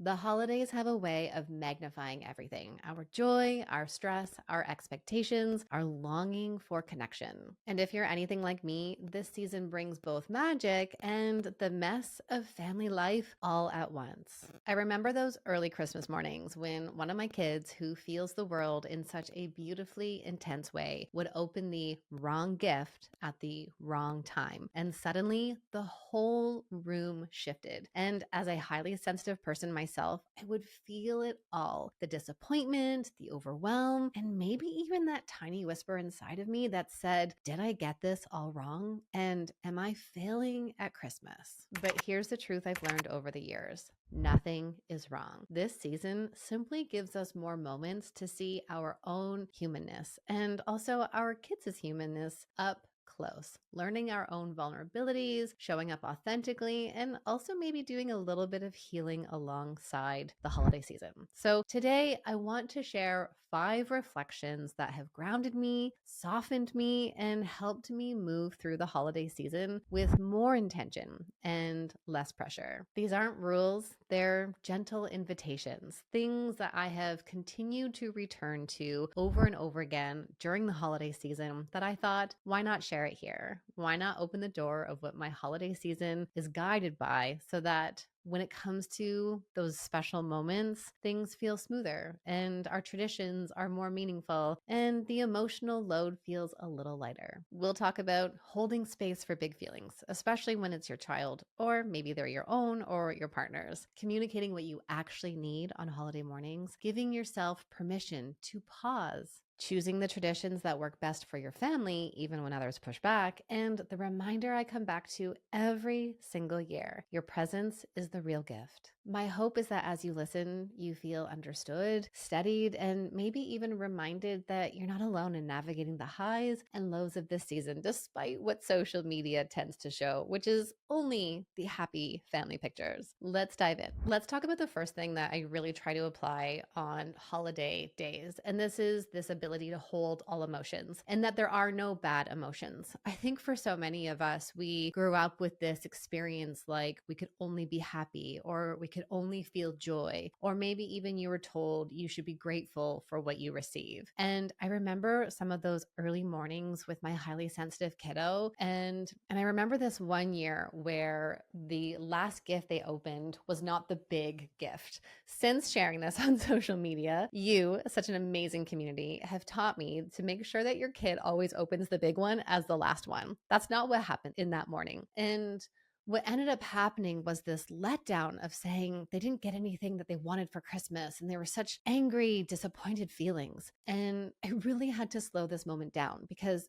The holidays have a way of magnifying everything: our joy, our stress, our expectations, our longing for connection. And if you're anything like me, this season brings both magic and the mess of family life all at once. I remember those early Christmas mornings when one of my kids, who feels the world in such a beautifully intense way, would open the wrong gift at the wrong time. And suddenly the whole room shifted. And as a highly sensitive person myself, I would feel it all: the disappointment, the overwhelm, and maybe even that tiny whisper inside of me that said, did I get this all wrong? And am I failing at Christmas? But here's the truth I've learned over the years: nothing is wrong. This season simply gives us more moments to see our own humanness and also our kids' humanness up close, learning our own vulnerabilities, showing up authentically, and also maybe doing a little bit of healing alongside the holiday season. So today I want to share 5 reflections that have grounded me, softened me, and helped me move through the holiday season with more intention and less pressure. These aren't rules, they're gentle invitations, things that I have continued to return to over and over again during the holiday season that I thought, why not share it here? Why not open the door of what my holiday season is guided by, so that when it comes to those special moments, things feel smoother and our traditions are more meaningful and the emotional load feels a little lighter. We'll talk about holding space for big feelings, especially when it's your child, or maybe they're your own or your partner's, communicating what you actually need on holiday mornings, giving yourself permission to pause, choosing the traditions that work best for your family, even when others push back, and the reminder I come back to every single year: your presence is the real gift. My hope is that as you listen, you feel understood, steadied, and maybe even reminded that you're not alone in navigating the highs and lows of this season, despite what social media tends to show, which is only the happy family pictures. Let's dive in. Let's talk about the first thing that I really try to apply on holiday days, and this is this ability to hold all emotions, and that there are no bad emotions. I think for so many of us, we grew up with this experience like we could only be happy, or we could only feel joy, or maybe even you were told you should be grateful for what you receive. And I remember some of those early mornings with my highly sensitive kiddo, and I remember this one year where the last gift they opened was not the big gift. Since sharing this on social media, you, such an amazing community, have taught me to make sure that your kid always opens the big one as the last one. That's not what happened in that morning. And what ended up happening was this letdown of saying they didn't get anything that they wanted for Christmas. And they were such angry, disappointed feelings. And I really had to slow this moment down, because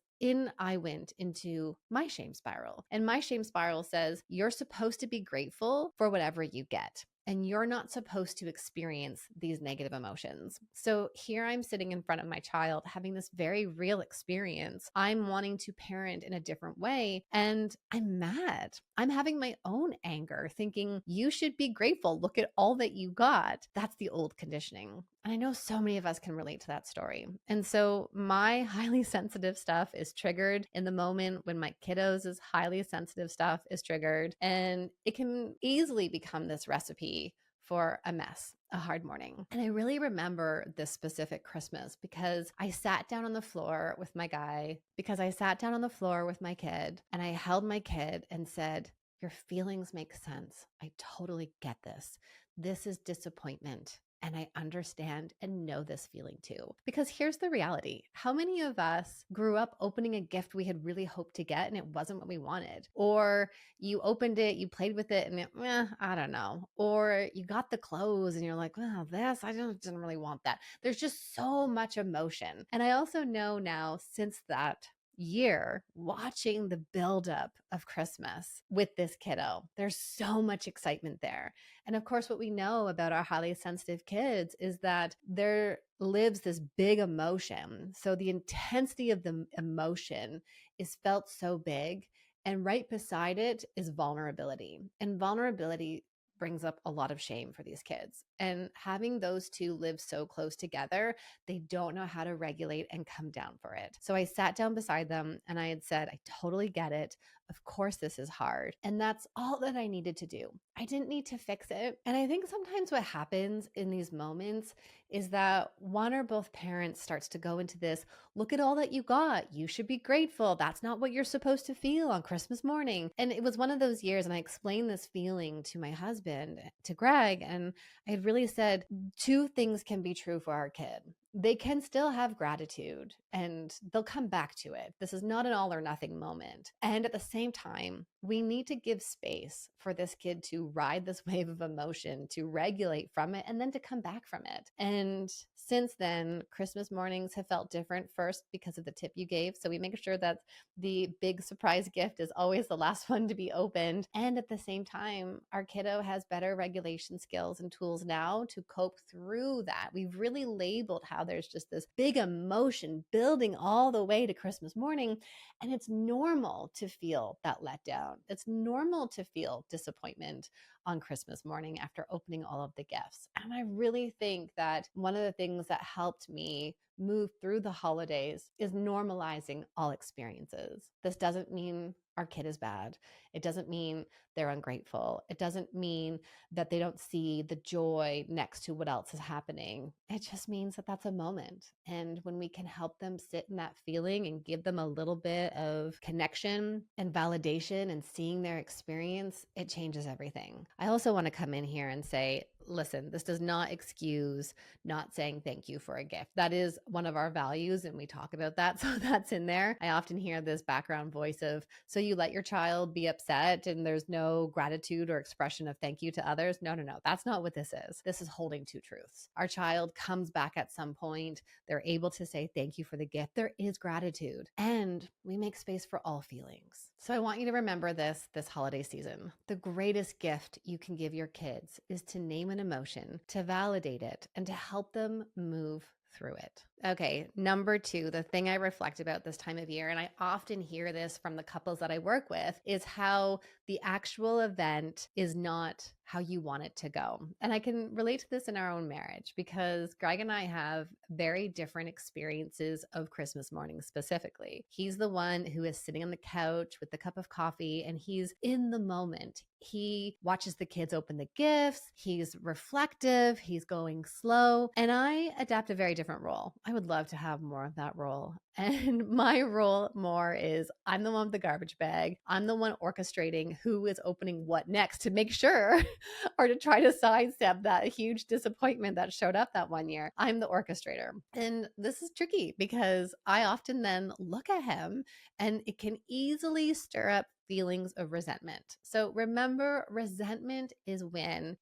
I went into my shame spiral. And my shame spiral says you're supposed to be grateful for whatever you get, and you're not supposed to experience these negative emotions. So here I'm sitting in front of my child having this very real experience. I'm wanting to parent in a different way, and I'm mad. I'm having my own anger, thinking you should be grateful. Look at all that you got. That's the old conditioning. And I know so many of us can relate to that story. And so my highly sensitive stuff is triggered in the moment when my kiddos' highly sensitive stuff is triggered. And it can easily become this recipe for a mess, a hard morning. And I really remember this specific Christmas because I sat down on the floor with my kid, and I held my kid and said, your feelings make sense. I totally get this. This is disappointment. And I understand and know this feeling too. Because here's the reality: how many of us grew up opening a gift we had really hoped to get and it wasn't what we wanted? Or you opened it, you played with it, and I don't know. Or you got the clothes and you're like, well, I didn't really want that. There's just so much emotion. And I also know now, since that year, watching the buildup of Christmas with this kiddo, there's so much excitement there. And of course, what we know about our highly sensitive kids is that there lives this big emotion. So the intensity of the emotion is felt so big. And right beside it is vulnerability. And vulnerability brings up a lot of shame for these kids. And having those two live so close together, they don't know how to regulate and come down for it. So I sat down beside them and I had said, I totally get it. Of course, this is hard. And that's all that I needed to do. I didn't need to fix it. And I think sometimes what happens in these moments is that one or both parents starts to go into this, look at all that you got. You should be grateful. That's not what you're supposed to feel on Christmas morning. And it was one of those years, and I explained this feeling to my husband, to Greg, and I had really said, two things can be true for our kid. They can still have gratitude and they'll come back to it. This is not an all or nothing moment. And at the same time, we need to give space for this kid to ride this wave of emotion, to regulate from it, and then to come back from it. And since then, Christmas mornings have felt different, first because of the tip you gave. So we make sure that the big surprise gift is always the last one to be opened. And at the same time, our kiddo has better regulation skills and tools now to cope through that. We've really labeled how there's just this big emotion building all the way to Christmas morning. And it's normal to feel that letdown. It's normal to feel disappointment on Christmas morning after opening all of the gifts. And I really think that one of the things that helped me move through the holidays is normalizing all experiences. This doesn't mean our kid is bad. It doesn't mean they're ungrateful. It doesn't mean that they don't see the joy next to what else is happening. It just means that that's a moment. And when we can help them sit in that feeling and give them a little bit of connection and validation and seeing their experience, it changes everything. I also want to come in here and say, listen, this does not excuse not saying thank you for a gift. That is one of our values, and we talk about that. So that's in there. I often hear this background voice of, so you let your child be upset and there's no gratitude or expression of thank you to others. No, that's not what this is. This is holding two truths. Our child comes back at some point. They're able to say thank you for the gift. There is gratitude, and we make space for all feelings. So I want you to remember this holiday season. The greatest gift you can give your kids is to name an emotion, to validate it, and to help them move through it. Okay, number two, the thing I reflect about this time of year, and I often hear this from the couples that I work with, is how the actual event is not how you want it to go. And I can relate to this in our own marriage because Greg and I have very different experiences of Christmas morning specifically. He's the one who is sitting on the couch with the cup of coffee and he's in the moment. He watches the kids open the gifts. He's reflective. He's going slow. And I adapt a very different role. I would love to have more of that role. And my role more is I'm the one with the garbage bag. I'm the one orchestrating who is opening what next to make sure or to try to sidestep that huge disappointment that showed up that one year. I'm the orchestrator. And this is tricky because I often then look at him and it can easily stir up feelings of resentment. So remember, resentment is when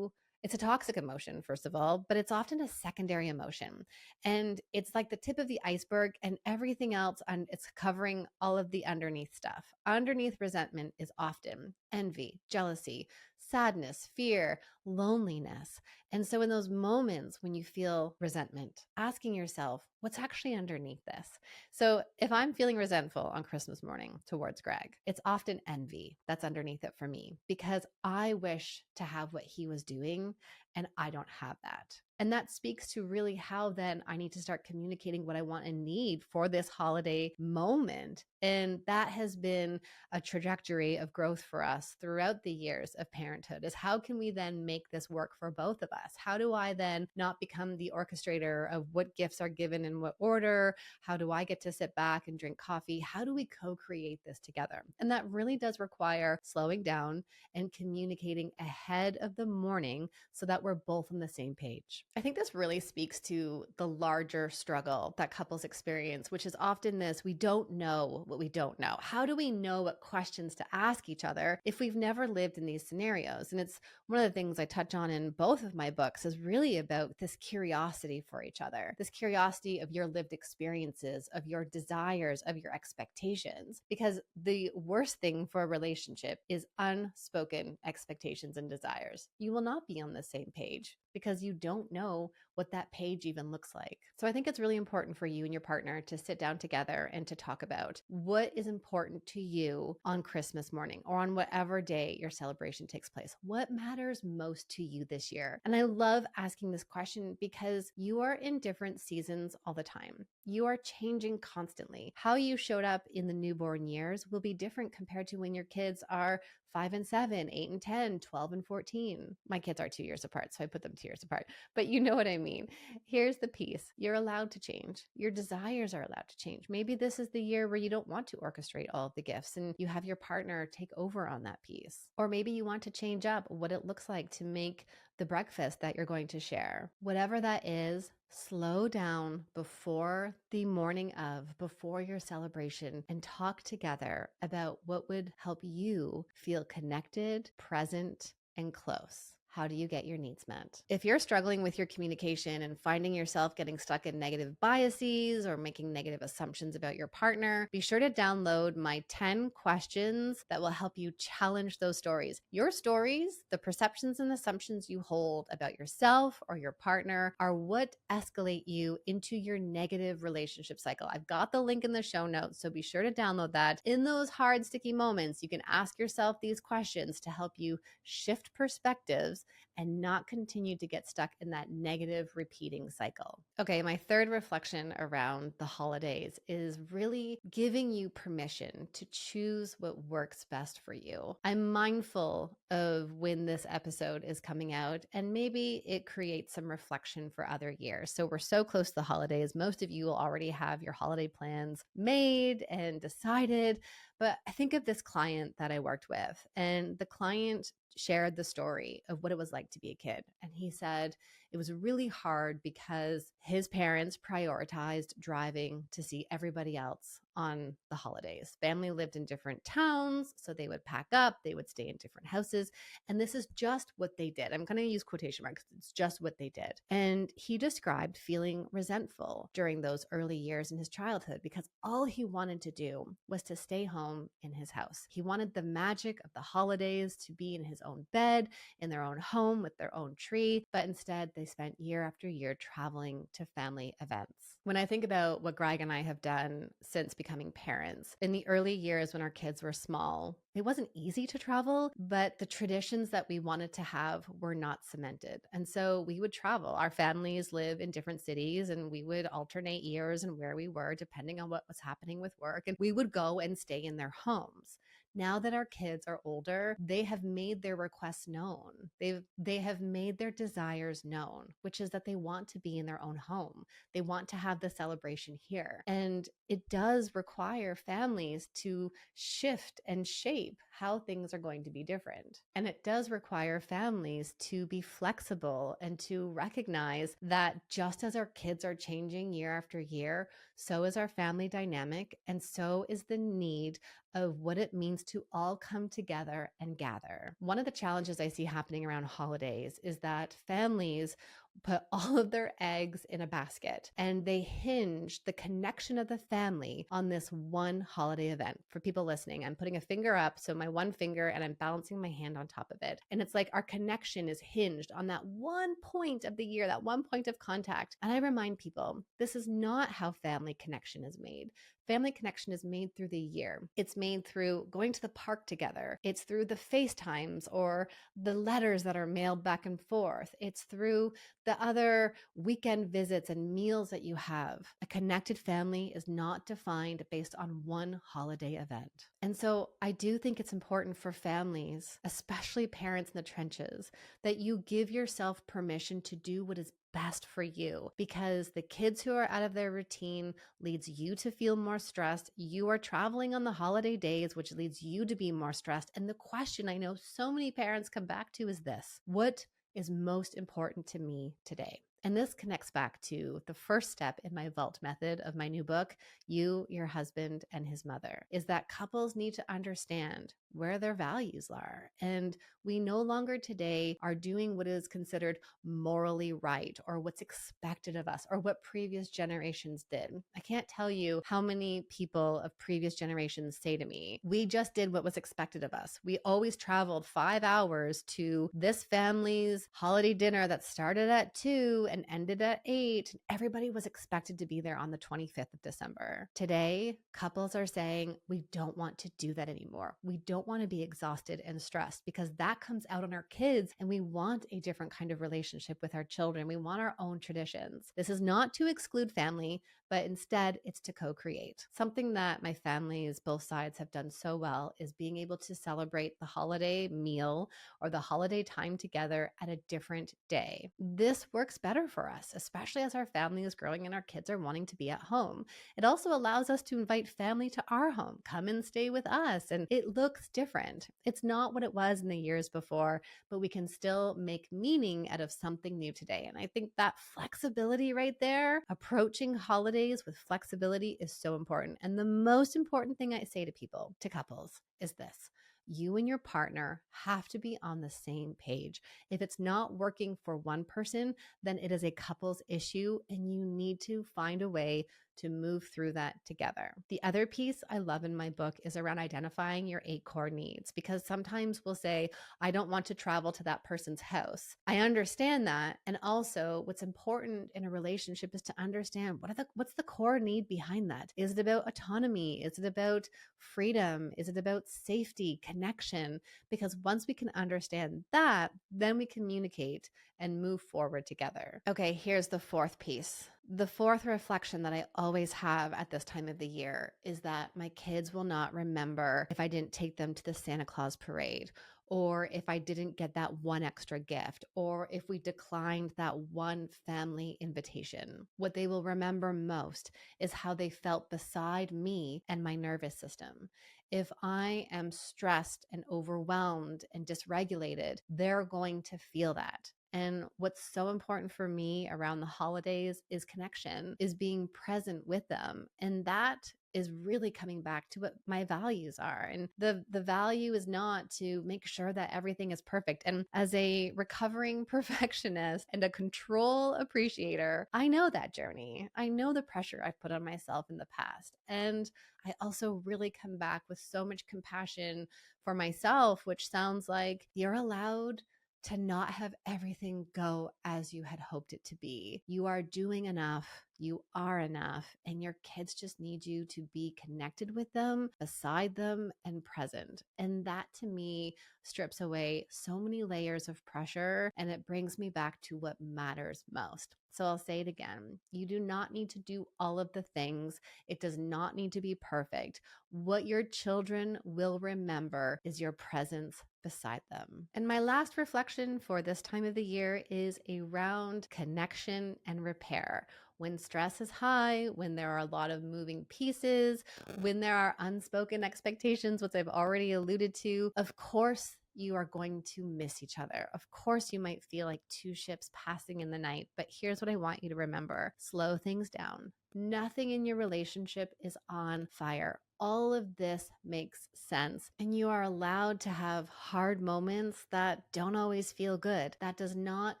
it's a toxic emotion, first of all, but it's often a secondary emotion. And it's like the tip of the iceberg and everything else, and it's covering all of the underneath stuff. Underneath resentment is often envy, jealousy, sadness, fear, loneliness. And so in those moments when you feel resentment, asking yourself, what's actually underneath this? So if I'm feeling resentful on Christmas morning towards Greg, it's often envy that's underneath it for me because I wish to have what he was doing and I don't have that. And that speaks to really how then I need to start communicating what I want and need for this holiday moment. And that has been a trajectory of growth for us throughout the years of parenthood is how can we then make this work for both of us? How do I then not become the orchestrator of what gifts are given in what order? How do I get to sit back and drink coffee? How do we co-create this together? And that really does require slowing down and communicating ahead of the morning so that we're both on the same page. I think this really speaks to the larger struggle that couples experience, which is often this, we don't know what we don't know. How do we know what questions to ask each other if we've never lived in these scenarios? And it's one of the things I touch on in both of my books is really about this curiosity for each other, this curiosity of your lived experiences, of your desires, of your expectations. Because the worst thing for a relationship is unspoken expectations and desires. You will not be on the same page because you don't know know what that page even looks like. So I think it's really important for you and your partner to sit down together and to talk about what is important to you on Christmas morning or on whatever day your celebration takes place. What matters most to you this year? And I love asking this question because you are in different seasons all the time. You are changing constantly. How you showed up in the newborn years will be different compared to when your kids are 5 and 7, 8 and 10, 12 and 14. My kids are 2 years apart, so I put them 2 years apart. But you know what I mean. Here's the piece. You're allowed to change. Your desires are allowed to change. Maybe this is the year where you don't want to orchestrate all of the gifts and you have your partner take over on that piece. Or maybe you want to change up what it looks like to make the breakfast that you're going to share. Whatever that is, slow down before the morning of, before your celebration, and talk together about what would help you feel connected, present, and close. How do you get your needs met? If you're struggling with your communication and finding yourself getting stuck in negative biases or making negative assumptions about your partner, be sure to download my 10 questions that will help you challenge those stories. Your stories, the perceptions and assumptions you hold about yourself or your partner, are what escalate you into your negative relationship cycle. I've got the link in the show notes, so be sure to download that. In those hard, sticky moments, you can ask yourself these questions to help you shift perspectives and not continue to get stuck in that negative repeating cycle. Okay, my third reflection around the holidays is really giving you permission to choose what works best for you. I'm mindful of when this episode is coming out, and maybe it creates some reflection for other years. So we're so close to the holidays. Most of you will already have your holiday plans made and decided. But I think of this client that I worked with, and the client shared the story of what it was like to be a kid. And he said it was really hard because his parents prioritized driving to see everybody else on the holidays. Family lived in different towns, so they would pack up, they would stay in different houses. And this is just what they did. I'm going to use quotation marks. It's just what they did. And he described feeling resentful during those early years in his childhood because all he wanted to do was to stay home in his house. He wanted the magic of the holidays to be in his own bed, in their own home with their own tree, but instead they spent year after year traveling to family events. When I think about what Greg and I have done since becoming parents, in the early years when our kids were small, it wasn't easy to travel, but the traditions that we wanted to have were not cemented. And so we would travel. Our families live in different cities and we would alternate years and where we were depending on what was happening with work. And we would go and stay in their homes. Now that our kids are older, they have made their requests known. They have made their desires known, which is that they want to be in their own home. They want to have the celebration here. And it does require families to shift and shape how things are going to be different. And it does require families to be flexible and to recognize that just as our kids are changing year after year, so is our family dynamic, and so is the need of what it means to all come together and gather. One of the challenges I see happening around holidays is that families put all of their eggs in a basket and they hinge the connection of the family on this one holiday event. For people listening, I'm putting a finger up, so my one finger, and I'm balancing my hand on top of it. And it's like our connection is hinged on that one point of the year, that one point of contact. And I remind people, this is not how family connection is made. Family connection is made through the year. It's made through going to the park together. It's through the FaceTimes or the letters that are mailed back and forth. It's through the other weekend visits and meals that you have. A connected family is not defined based on one holiday event. And so I do think it's important for families, especially parents in the trenches, that you give yourself permission to do what is best for you, because the kids who are out of their routine leads you to feel more stressed. You are traveling on the holiday days, which leads you to be more stressed. And the question I know so many parents come back to is this: what is most important to me today? And this connects back to the first step in my vault method of my new book, You, Your Husband, and His Mother, is that couples need to understand where their values are. And we no longer today are doing what is considered morally right or what's expected of us or what previous generations did. I can't tell you how many people of previous generations say to me, we just did what was expected of us. We always traveled 5 hours to this family's holiday dinner that started at 2 and ended at 8. Everybody was expected to be there on the 25th of December. Today, couples are saying, we don't want to do that anymore. We don't want to be exhausted and stressed because that comes out on our kids, and we want a different kind of relationship with our children. We want our own traditions. This is not to exclude family, but instead it's to co-create. Something that my families, both sides, have done so well is being able to celebrate the holiday meal or the holiday time together at a different day. This works better for us, especially as our family is growing and our kids are wanting to be at home. It also allows us to invite family to our home, come and stay with us, and it looks different. It's not what it was in the years before, but we can still make meaning out of something new today. And I think that flexibility right there, approaching holidays with flexibility, is so important. And the most important thing I say to people, to couples, is this: you and your partner have to be on the same page. If it's not working for one person, then it is a couple's issue, and you need to find a way to move through that together. The other piece I love in my book is around identifying your 8 core needs, because sometimes we'll say, I don't want to travel to that person's house. I understand that. And also, what's important in a relationship is to understand what's the core need behind that. Is it about autonomy? Is it about freedom? Is it about safety, connection? Because once we can understand that, then we communicate and move forward together. Okay, here's the fourth piece. The fourth reflection that I always have at this time of the year is that my kids will not remember if I didn't take them to the Santa Claus parade, or if I didn't get that one extra gift, or if we declined that one family invitation. What they will remember most is how they felt beside me and my nervous system. If I am stressed and overwhelmed and dysregulated, they're going to feel that. And what's so important for me around the holidays is connection, is being present with them. And that is really coming back to what my values are. And the value is not to make sure that everything is perfect. And as a recovering perfectionist and a control appreciator, I know that journey. I know the pressure I've put on myself in the past. And I also really come back with so much compassion for myself, which sounds like you're allowed to not have everything go as you had hoped it to be. You are doing enough. You are enough. And your kids just need you to be connected with them, beside them, and present. And that to me strips away so many layers of pressure, and it brings me back to what matters most. So I'll say it again. You do not need to do all of the things. It does not need to be perfect. What your children will remember is your presence beside them. And my last reflection for this time of the year is around connection and repair. When stress is high, when there are a lot of moving pieces, when there are unspoken expectations, which I've already alluded to, of course, you are going to miss each other. Of course, you might feel like two ships passing in the night, but here's what I want you to remember. Slow things down. Nothing in your relationship is on fire. All of this makes sense, and you are allowed to have hard moments that don't always feel good. That does not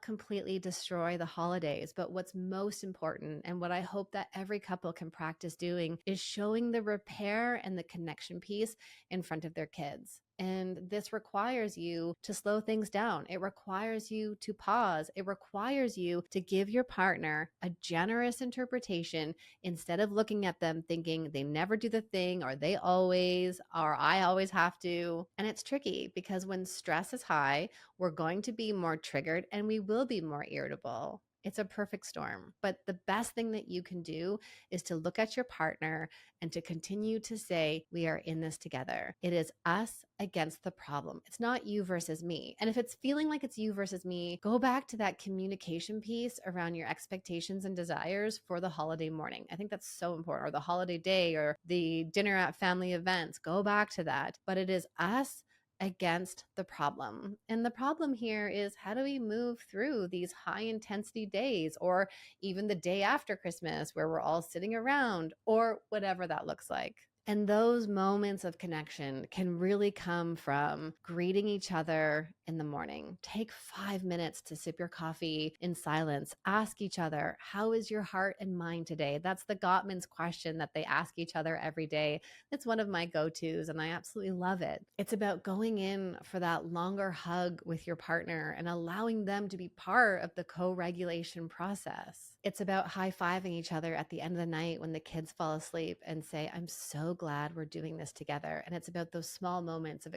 completely destroy the holidays, but what's most important, and what I hope that every couple can practice doing, is showing the repair and the connection piece in front of their kids. And this requires you to slow things down. It requires you to pause. It requires you to give your partner a generous interpretation instead of looking at them thinking they never do the thing, or they always, or I always have to. And it's tricky because when stress is high, we're going to be more triggered and we will be more irritable. It's a perfect storm. But the best thing that you can do is to look at your partner and to continue to say, we are in this together. It is us against the problem. It's not you versus me. And if it's feeling like it's you versus me, go back to that communication piece around your expectations and desires for the holiday morning. I think that's so important, or the holiday day, or the dinner at family events. Go back to that. But it is us against the problem. And the problem here is, how do we move through these high intensity days, or even the day after Christmas where we're all sitting around, or whatever that looks like? And those moments of connection can really come from greeting each other in the morning. Take 5 minutes to sip your coffee in silence. Ask each other, how is your heart and mind today? That's the Gottman's question that they ask each other every day. It's one of my go-tos, and I absolutely love it. It's about going in for that longer hug with your partner and allowing them to be part of the co-regulation process. It's about high-fiving each other at the end of the night when the kids fall asleep and say, I'm so glad we're doing this together. And it's about those small moments of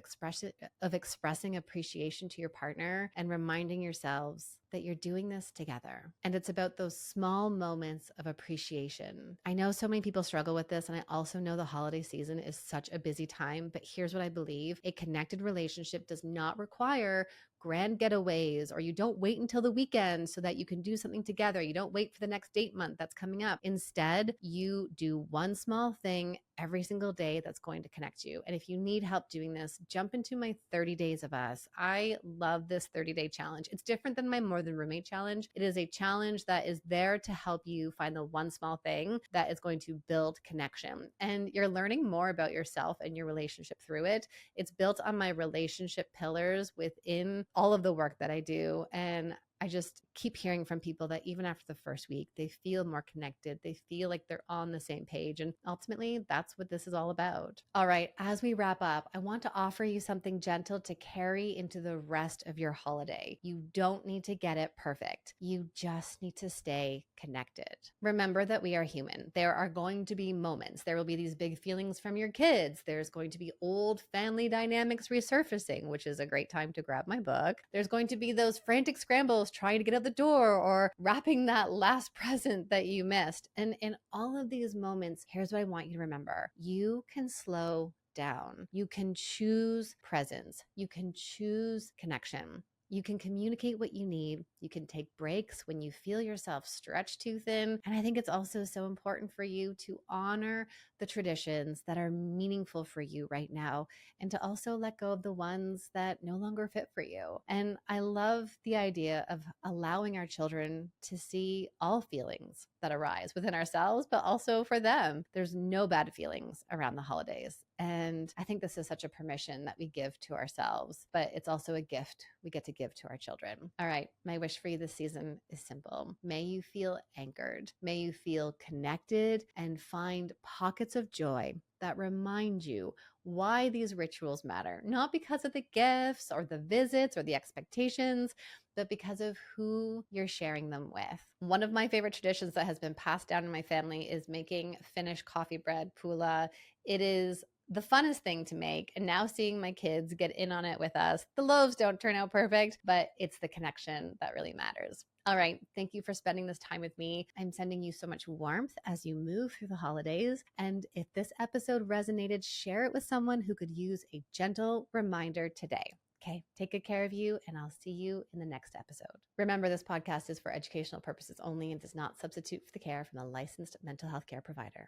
expressing appreciation to your partner and reminding yourselves that you're doing this together. And it's about those small moments of appreciation. I know so many people struggle with this, and I also know the holiday season is such a busy time, but here's what I believe. A connected relationship does not require grand getaways, or you don't wait until the weekend so that you can do something together. You don't wait for the next date month that's coming up. Instead, you do one small thing every single day that's going to connect you. And if you need help doing this, jump into my 30 Days of Us. I love this 30-day challenge. It's different than my More Than Roommate challenge. It is a challenge that is there to help you find the one small thing that is going to build connection. And you're learning more about yourself and your relationship through it. It's built on my relationship pillars within all of the work that I do. And I just keep hearing from people that even after the first week, they feel more connected. They feel like they're on the same page. And ultimately, that's what this is all about. All right, as we wrap up, I want to offer you something gentle to carry into the rest of your holiday. You don't need to get it perfect. You just need to stay connected. Remember that we are human. There are going to be moments. There will be these big feelings from your kids. There's going to be old family dynamics resurfacing, which is a great time to grab my book. There's going to be those frantic scrambles trying to get out the door or wrapping that last present that you missed. And in all of these moments, here's what I want you to remember. You can slow down. You can choose presence. You can choose connection. You can communicate what you need. You can take breaks when you feel yourself stretched too thin. And I think it's also so important for you to honor the traditions that are meaningful for you right now, and to also let go of the ones that no longer fit for you. And I love the idea of allowing our children to see all feelings that arise within ourselves, but also for them. There's no bad feelings around the holidays. And I think this is such a permission that we give to ourselves, but it's also a gift we get to give to our children. All right, my wish for you this season is simple. May you feel anchored. May you feel connected and find pockets of joy that remind you why these rituals matter, not because of the gifts or the visits or the expectations, but because of who you're sharing them with. One of my favorite traditions that has been passed down in my family is making Finnish coffee bread, pulla. It is the funnest thing to make. And now seeing my kids get in on it with us, the loaves don't turn out perfect, but it's the connection that really matters. All right. Thank you for spending this time with me. I'm sending you so much warmth as you move through the holidays. And if this episode resonated, share it with someone who could use a gentle reminder today. Okay, take good care of you, and I'll see you in the next episode. Remember, this podcast is for educational purposes only and does not substitute for the care from a licensed mental health care provider.